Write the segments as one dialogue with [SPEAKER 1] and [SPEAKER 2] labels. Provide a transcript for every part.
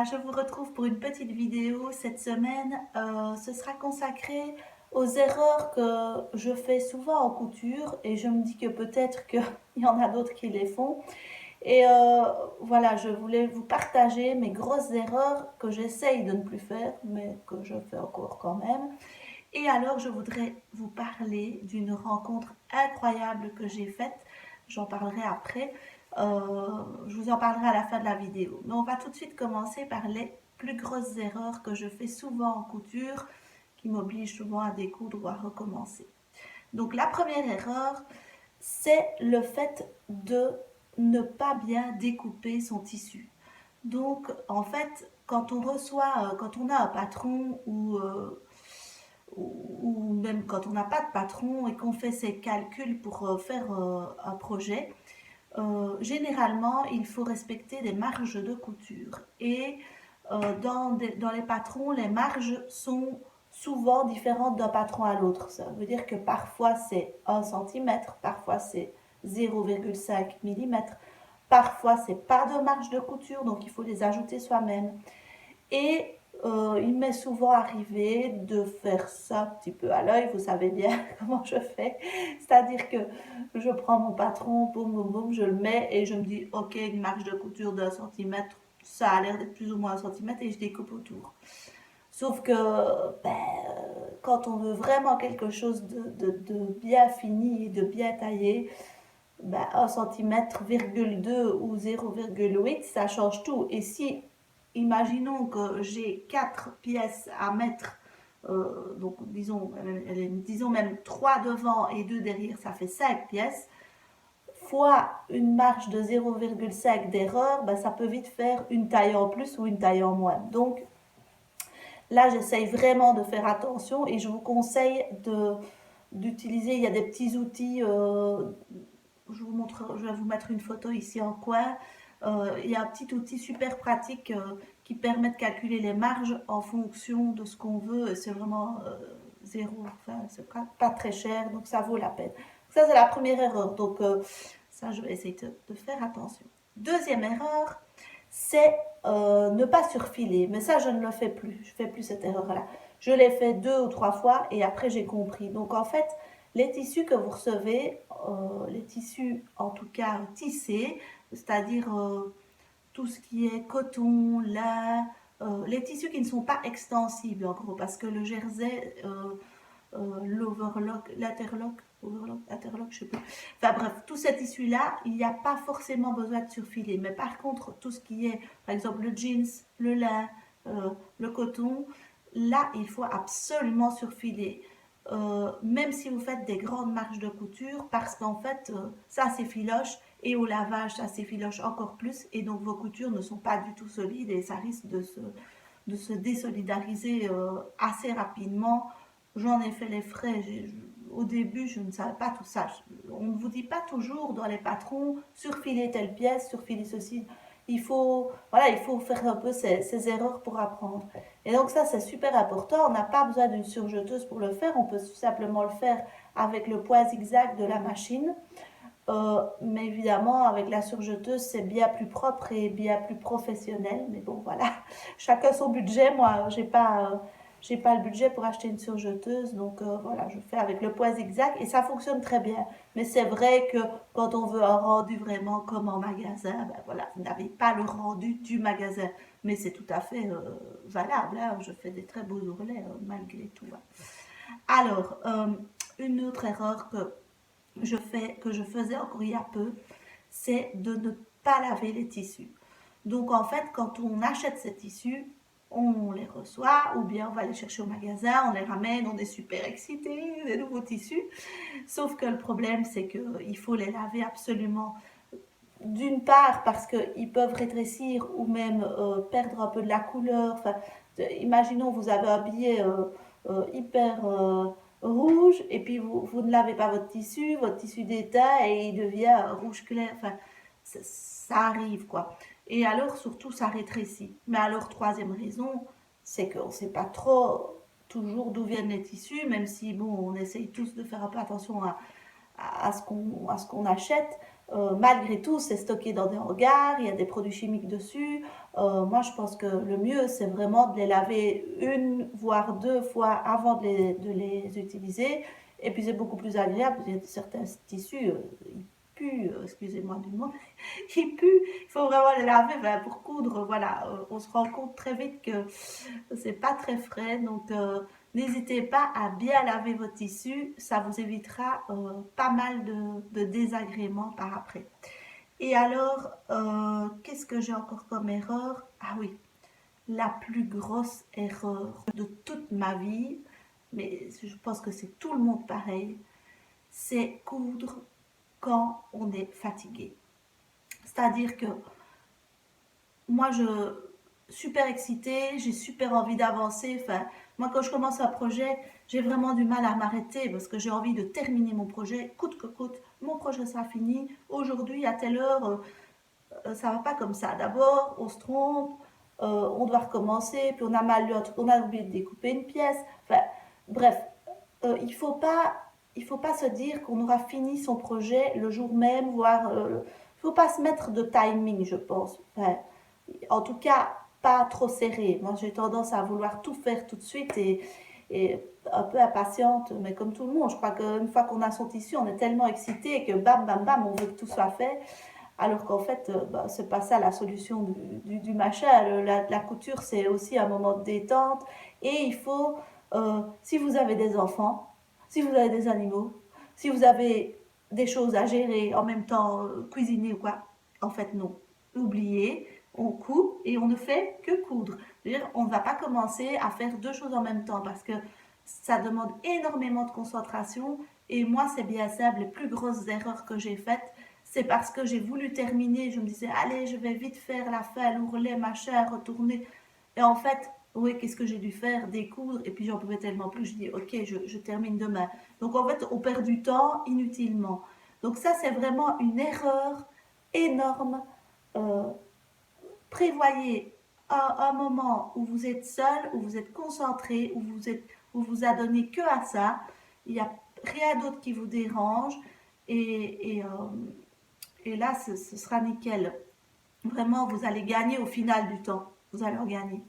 [SPEAKER 1] Voilà, je vous retrouve pour une petite vidéo cette semaine. Ce sera consacré aux erreurs que je fais souvent en couture et je me dis que peut-être qu'il y en a d'autres qui les font. Et voilà, je voulais vous partager mes grosses erreurs que j'essaye de ne plus faire, mais que je fais encore quand même. Et alors, je voudrais vous parler d'une rencontre incroyable que j'ai faite. J'en parlerai après. Je vous en parlerai à la fin de la vidéo. Mais on va tout de suite commencer par les plus grosses erreurs que je fais souvent en couture, qui m'obligent souvent à découdre ou à recommencer. Donc, la première erreur, c'est le fait de ne pas bien découper son tissu. Donc, en fait, quand on reçoit, quand on a un patron ou même quand on n'a pas de patron et qu'on fait ses calculs pour faire un projet, généralement, il faut respecter des marges de couture. Et dans les patrons, les marges sont souvent différentes d'un patron à l'autre. Ça veut dire que parfois c'est 1 centimètre, parfois c'est 0,5 mm, parfois c'est pas de marge de couture, donc il faut les ajouter soi-même. Et il m'est souvent arrivé de faire ça un petit peu à l'œil, vous savez bien comment je fais. C'est-à-dire que je prends mon patron, boum, boum, boum, je le mets et je me dis, ok, une marge de couture d'1 centimètre, ça a l'air d'être plus ou moins 1 centimètre et je découpe autour. Sauf que quand on veut vraiment quelque chose de bien fini et de bien taillé, 1 centimètre, 2 ou 0,8, ça change tout. Et si, imaginons que j'ai 4 pièces à mettre, donc disons même 3 devant et 2 derrière, ça fait 5 pièces, fois une marge de 0,5 d'erreur, ça peut vite faire une taille en plus ou une taille en moins. Donc là, j'essaye vraiment de faire attention et je vous conseille d'utiliser, il y a des petits outils, je vais vous mettre une photo ici en coin. Il y a un petit outil super pratique qui permet de calculer les marges en fonction de ce qu'on veut. C'est vraiment zéro, enfin, c'est pas très cher, donc ça vaut la peine. Ça, c'est la première erreur. Donc, ça, je vais essayer de faire attention. Deuxième erreur, c'est ne pas surfiler. Mais ça, je ne le fais plus. Je ne fais plus cette erreur-là. Je l'ai fait 2 ou 3 fois et après, j'ai compris. Donc, en fait, les tissus que vous recevez, les tissus en tout cas tissés, c'est-à-dire tout ce qui est coton, lin, les tissus qui ne sont pas extensibles en gros, parce que le jersey, l'overlock, l'interlock, overlock, interlock, je sais plus. Enfin bref, tous ces tissus-là, il n'y a pas forcément besoin de surfiler. Mais par contre, tout ce qui est, par exemple, le jeans, le lin, le coton, là, il faut absolument surfiler. Même si vous faites des grandes marges de couture, parce qu'en fait, ça s'effiloche et au lavage, ça s'effiloche encore plus et donc vos coutures ne sont pas du tout solides et ça risque de se désolidariser assez rapidement. J'en ai fait les frais. Au début, je ne savais pas tout ça. On ne vous dit pas toujours dans les patrons, surfiler telle pièce, surfiler ceci. Voilà, il faut faire un peu ces erreurs pour apprendre. Et donc ça, c'est super important. On n'a pas besoin d'une surjeteuse pour le faire. On peut tout simplement le faire avec le poids zigzag de la machine. Mais évidemment, avec la surjeteuse, c'est bien plus propre et bien plus professionnel. Mais bon, voilà, chacun son budget. Moi, j'ai pas le budget pour acheter une surjeteuse. Donc voilà, je fais avec le poids zigzag et ça fonctionne très bien. Mais c'est vrai que quand on veut un rendu vraiment comme en magasin, voilà, vous n'avez pas le rendu du magasin. Mais c'est tout à fait valable. Hein. Je fais des très beaux ourlets malgré tout. Hein. Alors, une autre erreur que je faisais encore il y a peu, c'est de ne pas laver les tissus. Donc en fait, quand on achète ces tissus, on les reçoit ou bien on va les chercher au magasin, on les ramène, on est super excités, des nouveaux tissus. Sauf que le problème, c'est qu'il faut les laver absolument. D'une part parce qu'ils peuvent rétrécir ou même perdre un peu de la couleur. Enfin, imaginons vous avez un billet hyper rouge et puis vous ne lavez pas votre tissu d'étain et il devient rouge clair. Enfin, ça arrive quoi. Et alors surtout ça rétrécit. Mais alors troisième raison, c'est qu'on ne sait pas trop toujours d'où viennent les tissus, même si bon, on essaye tous de faire un peu attention à ce qu'on achète. malgré tout, c'est stocké dans des hangars, il y a des produits chimiques dessus. Moi, je pense que le mieux, c'est vraiment de les laver une, voire deux fois avant de les utiliser. Et puis, c'est beaucoup plus agréable, parce qu'il y a certains tissus, ils puent, excusez-moi du mot, ils puent. Il faut vraiment les laver pour coudre. Voilà, on se rend compte très vite que c'est pas très frais. Donc, n'hésitez pas à bien laver vos tissus, ça vous évitera pas mal de désagréments par après. Et alors, qu'est-ce que j'ai encore comme erreur? Ah oui, la plus grosse erreur de toute ma vie, mais je pense que c'est tout le monde pareil, c'est coudre quand on est fatigué. C'est-à-dire que moi, je super excitée, j'ai super envie d'avancer. Enfin, moi, quand je commence un projet, j'ai vraiment du mal à m'arrêter parce que j'ai envie de terminer mon projet, coûte que coûte. Mon projet sera fini. Aujourd'hui, à telle heure, ça va pas comme ça. D'abord, on se trompe, on doit recommencer, puis on a mal lu un truc, on a oublié de découper une pièce. Enfin, bref, il faut pas se dire qu'on aura fini son projet le jour même, voire, il faut pas se mettre de timing, je pense. Enfin, en tout cas, pas trop serré. Moi, j'ai tendance à vouloir tout faire tout de suite et un peu impatiente, mais comme tout le monde, je crois qu'une fois qu'on a son tissu, on est tellement excité que bam, bam, bam, on veut que tout soit fait. Alors qu'en fait, bah, c'est pas ça la solution du machin. La couture, c'est aussi un moment de détente. Et il faut, si vous avez des enfants, si vous avez des animaux, si vous avez des choses à gérer en même temps, cuisiner ou quoi, en fait, non. Oubliez, on coupe et on ne fait que coudre. C'est-à-dire, on ne va pas commencer à faire deux choses en même temps parce que ça demande énormément de concentration. Et moi, c'est bien simple, les plus grosses erreurs que j'ai faites, c'est parce que j'ai voulu terminer. Je me disais, allez, je vais vite faire la fin, l'ourlet, machin, retourner. Et en fait, oui, qu'est-ce que j'ai dû faire? Découdre. Et puis, j'en pouvais tellement plus. Je dis, ok, je termine demain. Donc, en fait, on perd du temps inutilement. Donc, ça, c'est vraiment une erreur énorme. Euh, Prévoyez un moment où vous êtes seul, où vous êtes concentré, où vous adonnez que à ça. Il n'y a rien d'autre qui vous dérange. Et là, ce sera nickel. Vraiment, vous allez gagner au final du temps. Vous allez en gagner.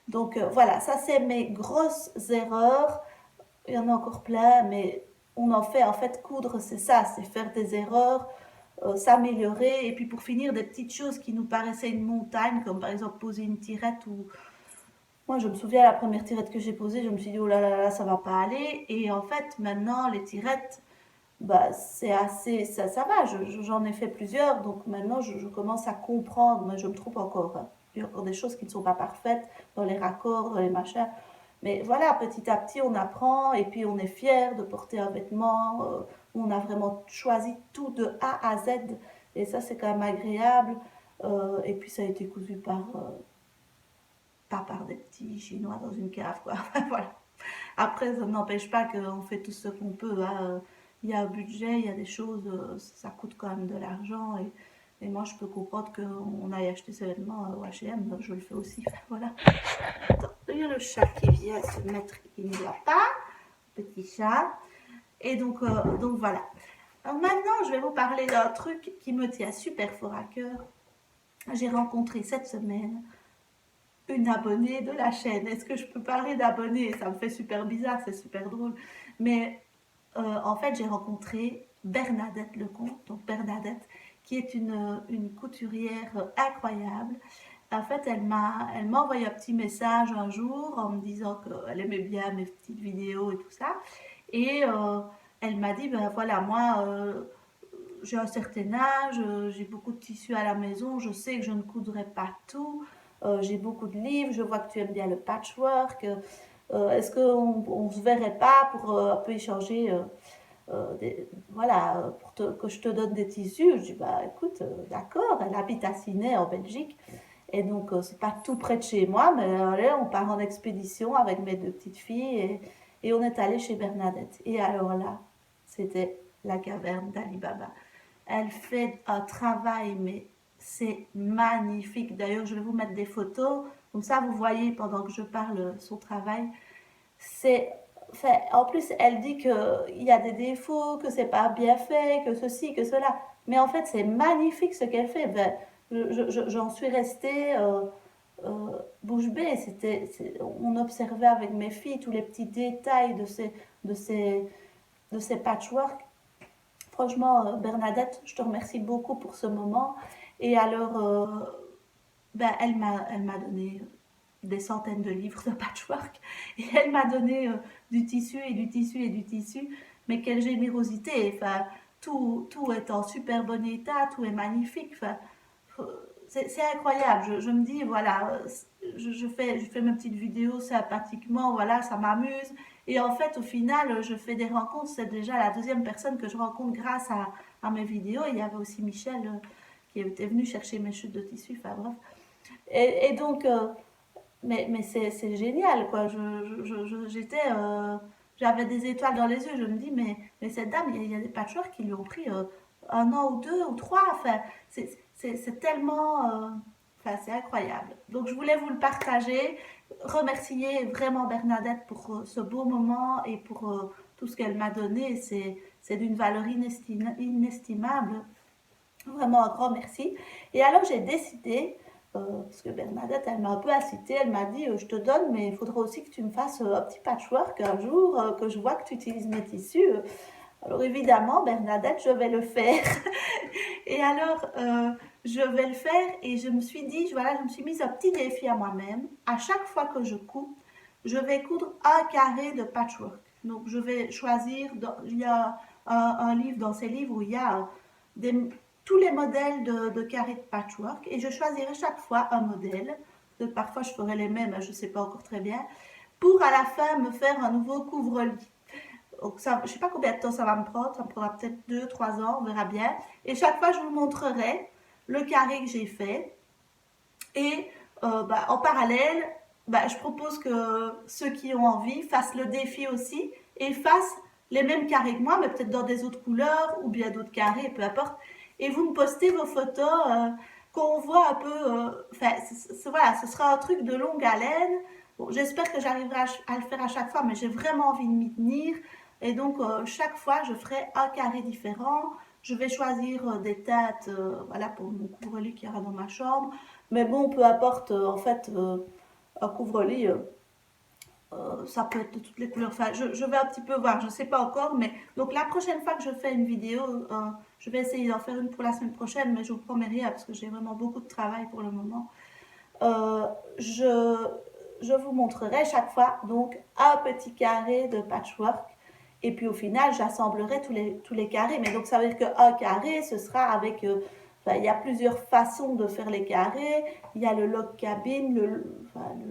[SPEAKER 1] Donc voilà, ça c'est mes grosses erreurs. Il y en a encore plein, mais on en fait. En fait, coudre, c'est ça, c'est faire des erreurs, s'améliorer. Et puis pour finir, des petites choses qui nous paraissaient une montagne, comme par exemple poser une tirette ou... Moi, je me souviens, la première tirette que j'ai posée, je me suis dit, oh là là là, ça va pas aller. Et en fait, maintenant, les tirettes, bah, c'est assez, ça va, j'en ai fait plusieurs, donc maintenant je commence à comprendre, mais je me trompe encore, hein. Il y a encore des choses qui ne sont pas parfaites dans les raccords, dans les machins, mais voilà, petit à petit on apprend et puis on est fier de porter un vêtement, où on a vraiment choisi tout de A à Z, et ça c'est quand même agréable, et puis ça a été cousu pas par des petits chinois dans une cave, quoi. Voilà. Après, ça n'empêche pas qu'on fait tout ce qu'on peut, hein. Il y a un budget, il y a des choses, ça coûte quand même de l'argent. Et moi, je peux comprendre qu'on aille acheter ses vêtements au H&M, je le fais aussi. Voilà. Attends, il y a le chat qui vient se mettre, il ne doit pas. Petit chat. Et donc voilà. Alors maintenant, je vais vous parler d'un truc qui me tient super fort à cœur. J'ai rencontré cette semaine une abonnée de la chaîne. Est-ce que je peux parler d'abonnée? Ça me fait super bizarre, c'est super drôle. Mais en fait, j'ai rencontré Bernadette Lecomte, donc Bernadette, qui est une couturière incroyable. En fait, elle m'a envoyé un petit message un jour en me disant qu'elle aimait bien mes petites vidéos et tout ça. Et elle m'a dit, ben voilà, moi, j'ai un certain âge, j'ai beaucoup de tissus à la maison, je sais que je ne coudrais pas tout, j'ai beaucoup de livres, je vois que tu aimes bien le patchwork, est-ce qu'on ne se verrait pas pour un peu échanger, voilà, que je te donne des tissus? Je dis, bah écoute, d'accord, elle habite à Ciney en Belgique, et donc c'est pas tout près de chez moi, mais allez, on part en expédition avec mes deux petites filles, et on est allé chez Bernadette. Et alors là, c'était la caverne d'Ali Baba. Elle fait un travail, mais c'est magnifique. D'ailleurs, je vais vous mettre des photos, comme ça vous voyez pendant que je parle son travail. C'est, enfin, en plus, elle dit qu'il y a des défauts, que c'est pas bien fait, que ceci, que cela. Mais en fait, c'est magnifique ce qu'elle fait. Ben, j'en suis restée bouche bée. On observait avec mes filles tous les petits détails de ces, de ces patchwork. Franchement, Bernadette, je te remercie beaucoup pour ce moment. Et alors, ben, elle m'a donné des centaines de livres de patchwork et elle m'a donné du tissu et du tissu et du tissu. Mais quelle générosité! Enfin, tout est en super bon état, tout est magnifique. Enfin, c'est incroyable. Je me dis, voilà, je fais mes petites vidéos sympathiquement, voilà, ça m'amuse. Et en fait, au final, je fais des rencontres. C'est déjà la deuxième personne que je rencontre grâce à mes vidéos. Il y avait aussi Michel qui était venu chercher mes chutes de tissu. Enfin bref. Et donc, mais c'est génial, quoi. J'étais, j'avais des étoiles dans les yeux. Je me dis, mais cette dame, il y a des patchworks qui lui ont pris un an ou deux ou trois. Enfin, c'est tellement. Enfin, c'est incroyable. Donc, je voulais vous le partager. Remercier vraiment Bernadette pour ce beau moment et pour tout ce qu'elle m'a donné. C'est d'une valeur inestimable. Vraiment un grand merci. Et alors j'ai décidé, parce que Bernadette, elle m'a un peu incitée, elle m'a dit, je te donne, mais il faudra aussi que tu me fasses un petit patchwork un jour, que je vois que tu utilises mes tissus. Alors évidemment, Bernadette, je vais le faire. Et alors, je vais le faire et je me suis dit, voilà, je me suis mise un petit défi à moi-même. À chaque fois que je couds, je vais coudre un carré de patchwork. Donc je vais choisir, il y a un livre dans ces livres où il y a des, tous les modèles de carrés de patchwork et je choisirai chaque fois un modèle. Parfois je ferai les mêmes, je ne sais pas encore très bien, pour à la fin me faire un nouveau couvre-lit. Donc ça, je ne sais pas combien de temps ça va me prendre, ça me prendra peut-être 2, 3 ans, on verra bien. Et chaque fois je vous montrerai le carré que j'ai fait. Et en parallèle, je propose que ceux qui ont envie fassent le défi aussi et fassent les mêmes carrés que moi, mais peut-être dans des autres couleurs ou bien d'autres carrés, peu importe. Et vous me postez vos photos, qu'on voit un peu. Enfin, voilà, ce sera un truc de longue haleine. Bon, j'espère que j'arriverai à le faire à chaque fois, mais j'ai vraiment envie de m'y tenir. Et donc, chaque fois, je ferai un carré différent. Je vais choisir des teintes, voilà, pour mon couvre-lit qui ira dans ma chambre. Mais bon, peu importe, en fait, un couvre-lit, ça peut être de toutes les couleurs. Enfin, je vais un petit peu voir, je ne sais pas encore. Mais donc, la prochaine fois que je fais une vidéo, je vais essayer d'en faire une pour la semaine prochaine, mais je ne vous promets rien parce que j'ai vraiment beaucoup de travail pour le moment. Euh, je, je vous montrerai chaque fois donc un petit carré de patchwork. Et puis au final, j'assemblerai tous les carrés. Mais donc ça veut dire qu'un carré, ce sera avec... enfin, il y a plusieurs façons de faire les carrés. Il y a le lock cabine, le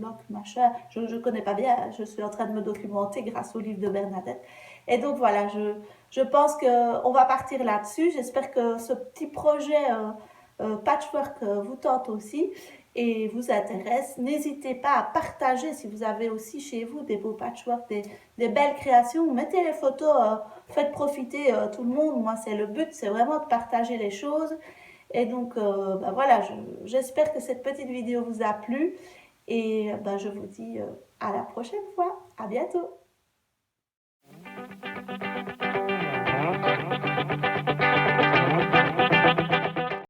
[SPEAKER 1] lock machin. Je ne connais pas bien. Je suis en train de me documenter grâce au livre de Bernadette. Et donc voilà, je pense qu'on va partir là-dessus. J'espère que ce petit projet patchwork vous tente aussi et vous intéresse. N'hésitez pas à partager si vous avez aussi chez vous des beaux patchwork, des belles créations. Mettez les photos, faites profiter tout le monde. Moi, c'est le but, c'est vraiment de partager les choses. Et donc, voilà, j'espère que cette petite vidéo vous a plu. Et je vous dis à la prochaine fois. À bientôt.